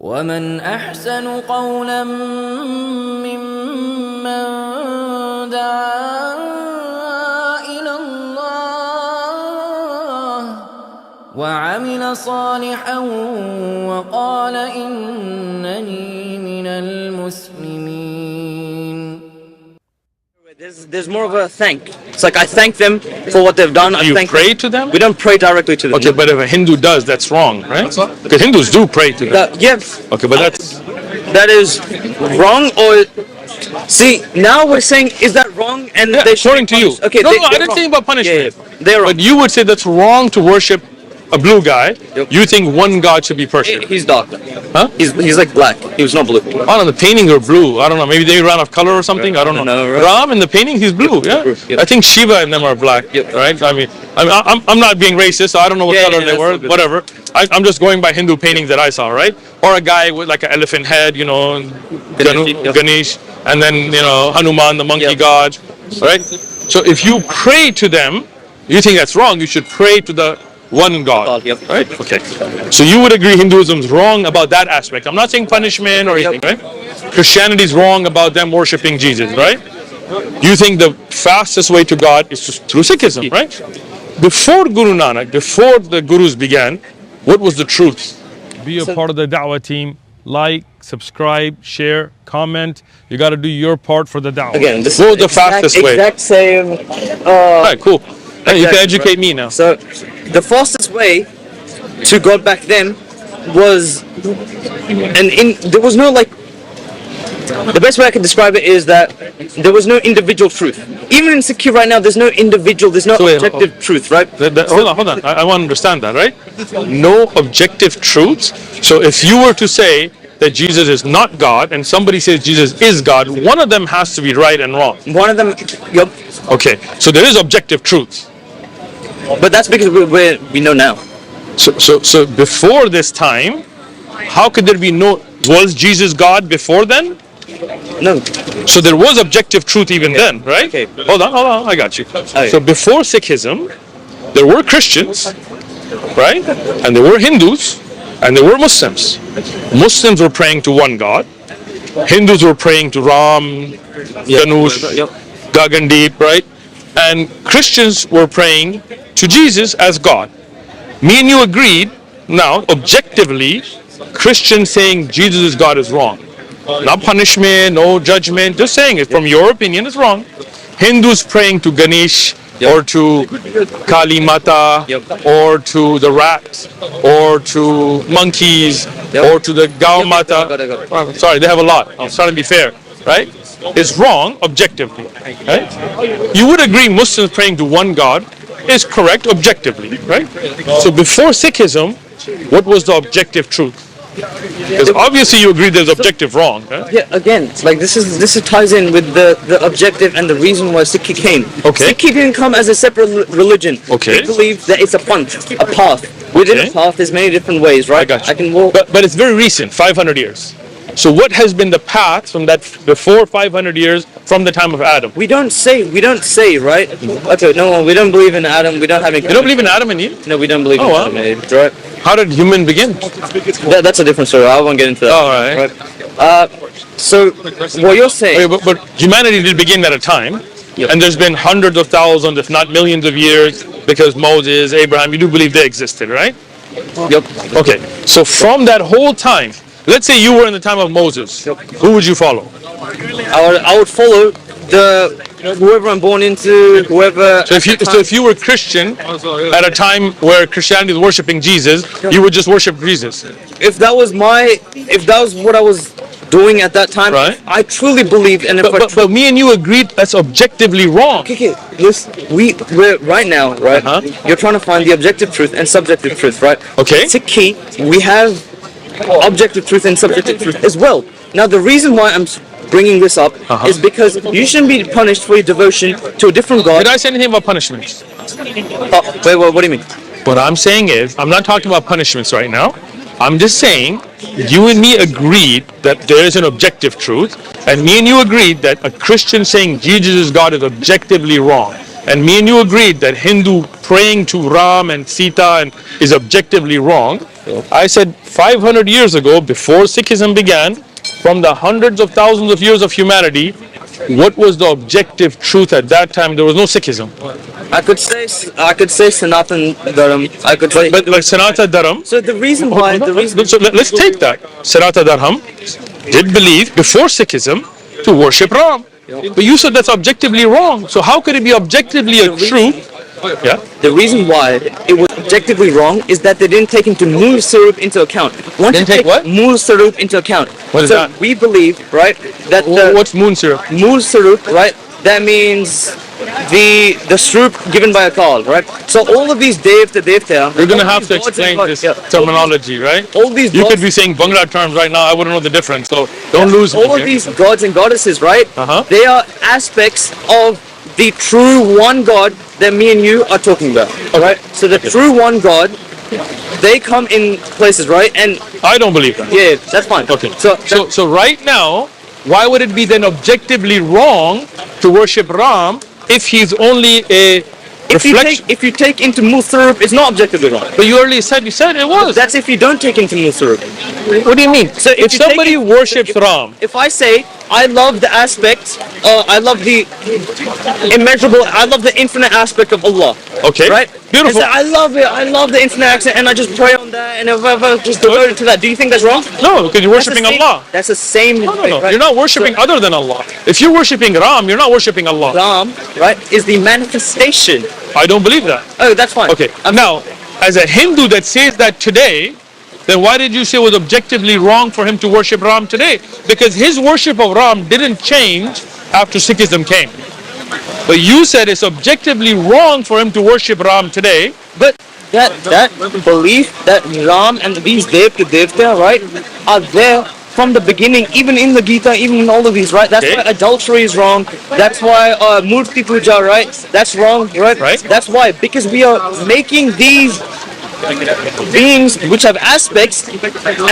ومن أحسن قولا ممن دعا إلى الله وعمل صالحا وقال إنني من المسلمين. There's more of a thank. It's like I thank them for what they've done. You pray to them? We don't pray directly to them. Okay, but if a Hindu does, that's wrong, right? Because Hindus do pray to them. Yes. Okay, but that is wrong. Or see, now we're saying, is that wrong? And yeah, according to you. Okay. No, I didn't think about punishment. Yeah, they're wrong. But you would say that's wrong to worship a blue guy. Yep. You think one God should be worshipped. He's dark. Huh? He's like black. He was not blue. I don't know, the paintings are blue. I don't know, maybe they ran out of color or something. I don't know. No, right. Ram in the painting, he's blue. Yeah. Yep. I think Shiva and them are black. Yep. Right? I'm not being racist, so I don't know what color they were. Whatever. I'm just going by Hindu paintings that I saw, right? Or a guy with like an elephant head, you know, Ganesh, and then, you know, Hanuman, the monkey god, right? So if you pray to them, you think that's wrong, you should pray to the one God, right? Okay. So you would agree Hinduism's wrong about that aspect. I'm not saying punishment or anything, right? Christianity's wrong about them worshiping Jesus, right? You think the fastest way to God is through Sikhism, right? Before Guru Nanak, before the Gurus began, what was the truth? Be a part of the da'wah team. Like, subscribe, share, comment. You got to do your part for the da'wah. Again, this what was the fastest way? Exact same. All right, cool. Hey, you can educate me now. So, the fastest way to God back then was, there was no like. The best way I can describe it is that there was no individual truth. Even in SIKH right now, there's no individual, there's no objective truth, right? Hold on. I want to understand that, right? No objective truths. So if you were to say that Jesus is not God and somebody says Jesus is God, one of them has to be right and wrong. One of them, yep. Okay, so there is objective truth. But that's because we know now. So before this time, how could there be no, was Jesus God before then? No. So there was objective truth even then, right? Okay. Hold on, I got you. Okay. So before Sikhism, there were Christians, right? And there were Hindus, and there were Muslims. Muslims were praying to one God. Hindus were praying to Ram, Ganesh, Gagandeep, right? And Christians were praying to Jesus as God. Me and you agreed, now, objectively, Christians saying Jesus is God is wrong. Not punishment, no judgment, just saying it from your opinion is wrong. Hindus praying to Ganesh or to Kali Mata or to the rats or to monkeys or to the Gau Mata. Sorry, they have a lot. I was trying to be fair, right? It's wrong objectively, right? You would agree Muslims praying to one God is correct objectively, right? So before Sikhism, what was the objective truth? Because obviously you agree there's objective wrong, right? Yeah, again, like this ties in with the objective and the reason why SIKH came. Okay. SIKH didn't come as a separate religion. Okay. They believe that it's a path. Within a path, there's many different ways, right? I got you. I can walk. But it's very recent, 500 years. So what has been the path from that before 500 years from the time of Adam? We don't say, right? Okay, no, we don't believe in Adam. We don't have any. You don't believe in Adam and Eve? No, we don't believe in Adam and Eve, right? How did human begin? That's a different story. I won't get into that. All right. So what you're saying? Okay, but humanity did begin at a time, and there's been hundreds of thousands, if not millions of years, because Moses, Abraham, you do believe they existed, right? Yep. Okay. So from that whole time, let's say you were in the time of Moses. Who would you follow? I would follow whoever I'm born into, whoever. So if you were Christian at a time where Christianity was worshiping Jesus, you would just worship Jesus. If that was what I was doing at that time, right? I truly believed, and but me and you agreed that's objectively wrong. Okay. Listen, we're right now, right? You're trying to find the objective truth and subjective truth, right? Okay. SIKH, we have objective truth and subjective truth as well. Now, the reason why I'm bringing this up is because you shouldn't be punished for your devotion to a different God. Did I say anything about punishments? Wait, what do you mean? What I'm saying is, I'm not talking about punishments right now. I'm just saying, you and me agreed that there is an objective truth, and me and you agreed that a Christian saying Jesus is God is objectively wrong. And me and you agreed that Hindu praying to Ram and Sita is objectively wrong. I said 500 years ago, before Sikhism began, from the hundreds of thousands of years of humanity, what was the objective truth at that time? There was no Sikhism. I could say Sanatan Dharam. I could say. But like Sanata Dharam. So the reason why, So let's take that. Sanata Dharam did believe before Sikhism to worship Ram. But you said that's objectively wrong. So how could it be objectively a truth? Yeah. The reason why it was objectively wrong is that they didn't take into Mul Sarup into account. Once Didn't take what? Mul Sarup into account. What is so that? we believe, right, that What's moon syrup? Mul Sarup, right, that means the Sarup given by a call, right? So all of these devta, You're going to have to explain this terminology, right? All these You gods, could be saying Bangla terms right now. I wouldn't know the difference. So don't lose me. all of here. these gods and goddesses, right? Uh-huh. They are aspects of the true one God that me and you are talking about, right? So the true one God, they come in places, right? And I don't believe that. yeah, that's fine. Okay. So So right now, why would it be then objectively wrong to worship Ram if he's only a reflection? if you take into Mul Sarup, it's not objectively wrong. But you earlier said it was. That's if you don't take into Mul Sarup. What do you mean? So If you take somebody it- worships Ram, If I say I love the aspect, I love the immeasurable, I love the infinite aspect of Allah. okay, Right? beautiful. And say, I love it. I love the infinite aspect, and I just pray on that, and if I just devoted to that. Do you think that's wrong? No, because you're That's the worshiping same- Allah. That's the same. No. right? You're not worshiping other than Allah. If you're worshiping Ram, you're not worshiping Allah. Ram, right, is the manifestation. I don't believe that. Oh, that's fine. Okay. Now, as a Hindu that says that today, then why did you say it was objectively wrong for him to worship Ram today? Because his worship of Ram didn't change after Sikhism came. But you said it's objectively wrong for him to worship Ram today. But that belief that Ram and these devta, right, are there from the beginning, even in the Gita, even in all of these, right? That's Okay. why adultery is wrong. That's why murti puja, right? That's wrong, right? Right. That's why, because we are making these beings which have aspects,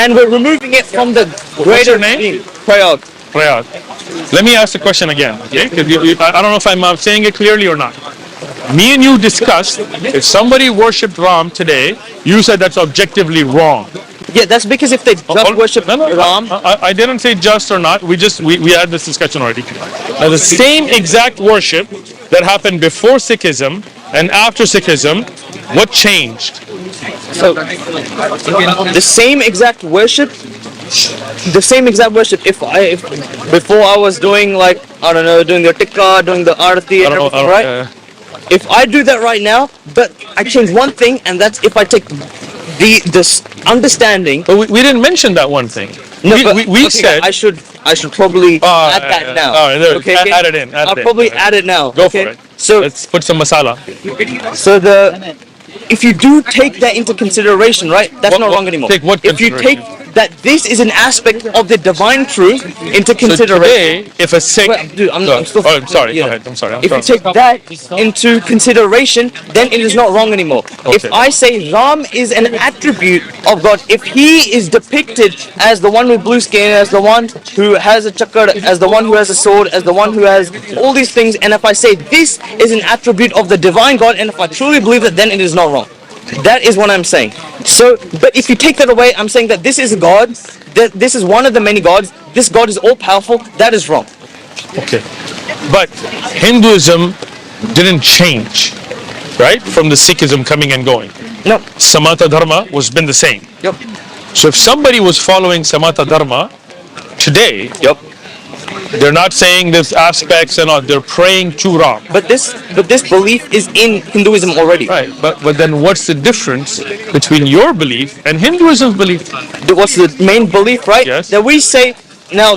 and we're removing it from the greater your name? being. Prayag. Prayag. Let me ask the question again, okay? 'Cause I don't know if I'm saying it clearly or not. Me and you discussed if somebody worshipped Ram today, you said that's objectively wrong. Yeah, that's because if they just worship No, Ram, I didn't say just or not. We had this discussion already. Now, the same exact worship that happened before Sikhism and after Sikhism, what changed? so the same exact worship. If before I was doing, like, I don't know, doing the tikka, doing the arati and everything, right? If I do that right now, but I change one thing, and that's if I take this understanding. But we didn't mention that one thing. No, but, we okay, said I should probably add that now. All right, there, Okay, add it in. I'll probably add it now. Go okay? for it. So Let's put some masala. if you do take that into consideration, right? That's not wrong anymore. Take what If you take that this is an aspect of the divine truth into So consideration. today, if a Sikh... Wait, dude, I'm still. I'm sorry, yeah. go ahead. I'm sorry. If you take that into consideration, then it is not wrong anymore. If Okay. I say Ram is an attribute of God, if he is depicted as the one with blue skin, as the one who has a chakra, as the one who has a sword, as the one who has all these things, and if I say this is an attribute of the divine God, and if I truly believe it, then it is not wrong. That is what I'm saying. So, but if you take that away, I'm saying that this is a God, that this is one of the many gods, this God is all powerful, that is wrong. Okay. But Hinduism didn't change, right? From the Sikhism coming and going. No. Samata Dharma was been the same. Yep. So if somebody was following Samata Dharma today, Yep. they're not saying there's aspects and all, they're praying to Ram. But this belief is in Hinduism already. Right, but then what's the difference between your belief and Hinduism's belief? What's the main belief, right? Yes. That we say now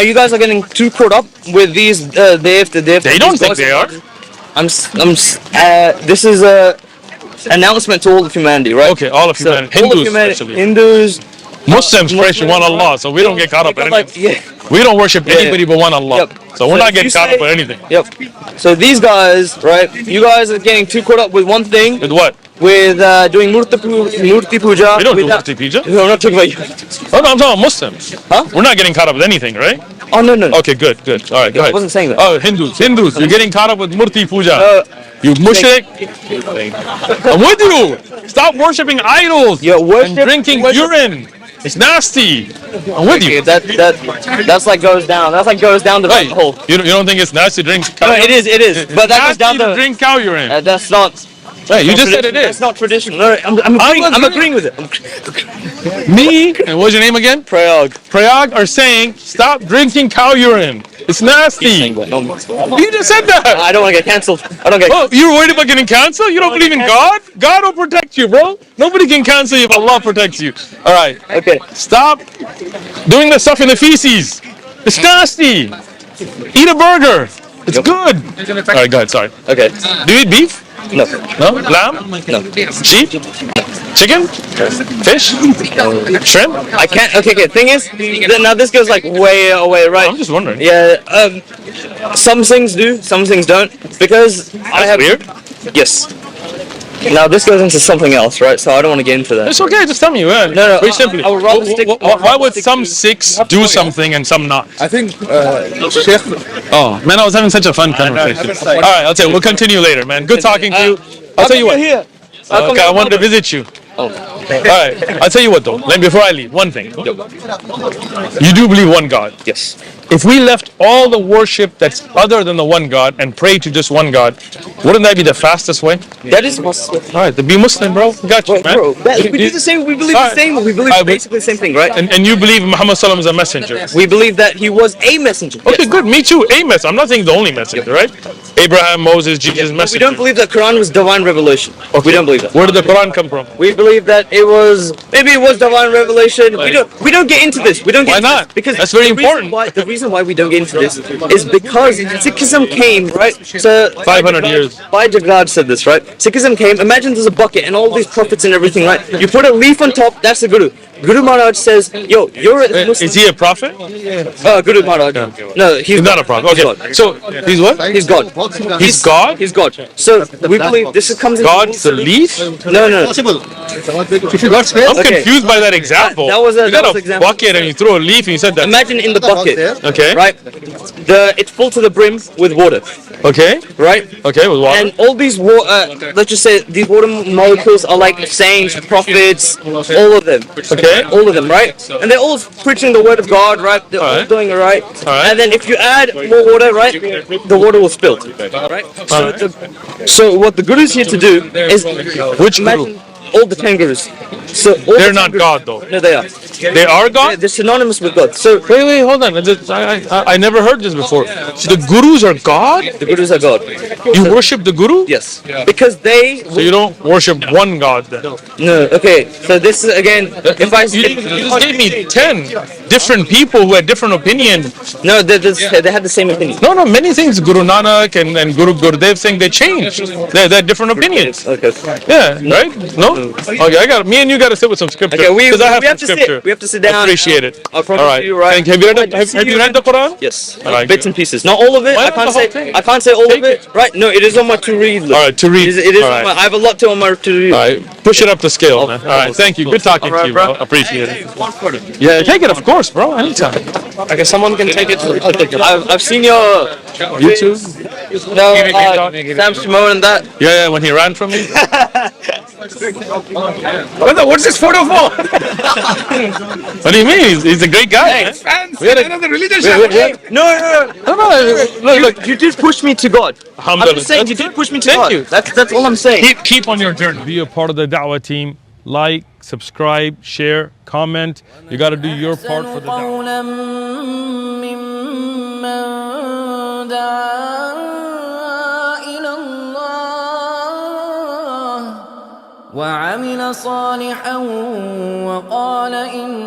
you guys are getting too caught up with these They don't think they are. This is a announcement to all of humanity, right? Okay, all of humanity. all of Hindus humanity, especially. Hindus, Muslims pray to one Allah, so we don't get caught up in anything. yeah. We don't worship anybody but one Allah. Yep. So we're So not if getting you caught up say- in anything. Yep. So these guys, right? You guys are getting too caught up with one thing, With what? with doing murti puja. We don't do without- Murti Puja. No, I'm not talking about you. Oh, no, I'm talking about Muslims. Huh? We're not getting caught up with anything, right? Oh no no. Okay, good. All right, go ahead. I wasn't saying that. Oh, Hindus. You're getting caught up with Murti Puja. You mushrik. I'm with you. Stop worshipping idols You're and worship- drinking urine. It's nasty. I'm with you. That's like goes down. That's like goes down the Right. rabbit hole. You don't think it's nasty to drink cow No, urine? it is. But that goes down Nasty to the. drink cow urine. That's not. Right, you just said it That's is. not traditional. No, I'm agreeing with it. Me and what's your name again? Prayag are saying stop drinking cow urine. It's nasty. You just said that. I don't want to get cancelled. I don't get. Oh, you're worried about getting canceled? You don't believe in God? God will protect you, bro. Nobody can cancel you if Allah protects you. All right. Okay. Stop doing the stuff in the feces. It's nasty. Eat a burger. It's good. All right, go ahead. Sorry. Okay. Do you eat beef? No. No? Lamb? No. Sheep? Chicken? Fish? Shrimp? I can't. Okay. Thing is, now this goes like way away, right? I'm just wondering. Yeah. Some things do, some things don't, because I have. Weird. Yes. Now this goes into something else, right? So I don't want to get into that. It's okay, just tell me. No, very simply. I would rather stick. Why would some Sikhs do something and some not? I think Shaykh. Oh, man, I was having such a fun conversation. All right, I'll tell you. We'll continue later, man. Good talking to you. I'll tell you what. Okay, I wanted to visit you. Oh. All right, I'll tell you what though. Before I leave, one thing. You do believe one God. Yes. If we left all the worship that's other than the one God and pray to just one God, wouldn't that be the fastest way? That is possible. All right, to be Muslim, bro. Got you, man. Bro, we do the same. We believe the same. We believe basically the same thing, right? And you believe Muhammad Sallam is a messenger. We believe that he was a messenger. Okay, good. Me too. A messenger. I'm not saying the only messenger, right? Abraham, Moses, Jesus, We messenger. don't believe that Quran was divine revelation. We don't believe that. Where did the Quran come from? We believe that it was divine revelation. We don't get into this. We don't. Get Why into not? This because That's very the reason important. The reason why we don't get into this is because Sikhism came right. So 500 years. Bhai Jagrad said this, right? Sikhism came. Imagine there's a bucket and all these prophets and everything, right? You put a leaf on top. That's the Guru. Guru Maharaj says, "Yo, you're a Muslim." Is he a prophet? Guru Maharaj. No, He's not a prophet. Okay. God. So he's what? He's God. He's God? He's God. So we believe this comes. God's the leaf? No. I'm Okay. confused by that example. That was you got an a example. bucket and you throw a leaf and you said that. Imagine in the bucket. Okay. Right. It's full to the brim with water. Okay. Right. Okay, with water. And all these let's just say these water molecules are like saints, prophets, all of them. Okay. All of them, right? And they're all preaching the word of God, right? They're all Alright. doing it right. Alright. And then if you add more water, right, the water will spill. Right? So what the Guru is here to do is Which imagine all the 10 Gurus. So all They're the 10 not Gurus- God though. No, they are. They are God? They're synonymous with God. So Wait, hold on. I never heard this before. So the gurus are God? the Gurus are God. You worship the guru? Yes. Because they. So you don't worship one God then? No. Okay. So this is again. If I. You just gave me 10 different people who had different opinions. No, they had the same opinion. No, many things. Guru Nanak and Guru Gurudev saying they changed. They had different opinions. Okay. Yeah, right? No? Okay, me and you got to sit with some scripture. Okay, because I have we have some to scripture. sit. We have to sit down. Appreciate it. I promise All right. you, right? Have you read the Quran? Yes. Alright, Bits and pieces. Not all of it. Why I not can't the whole say. thing? I can't say all Take of it. Right? No, it is on my to read list. All right, to read. It is All on my, right. I have a lot to on my to read. All right, push it up to scale, man. All right, thank you. Good talking to you, bro. Appreciate it. Yeah, take it, of course, bro. Anytime. Okay, someone can take it. I'll take it. I've seen your YouTube? no Sam Shimon and that. Yeah, when he ran from me. What's this photo for? What do you mean? He's a great guy. man. Fans, We had a- another religion. No. Look. You did push me to God. I'm Alhamdulillah. just saying you did push me to Thank God. you. That's all I'm saying. Keep on your journey. Be a part of the da'wah team. Like, subscribe, share, comment. You got to do your part for the da'wah. قولا ممن دعا إلى الله وعمل صالحا وقال إن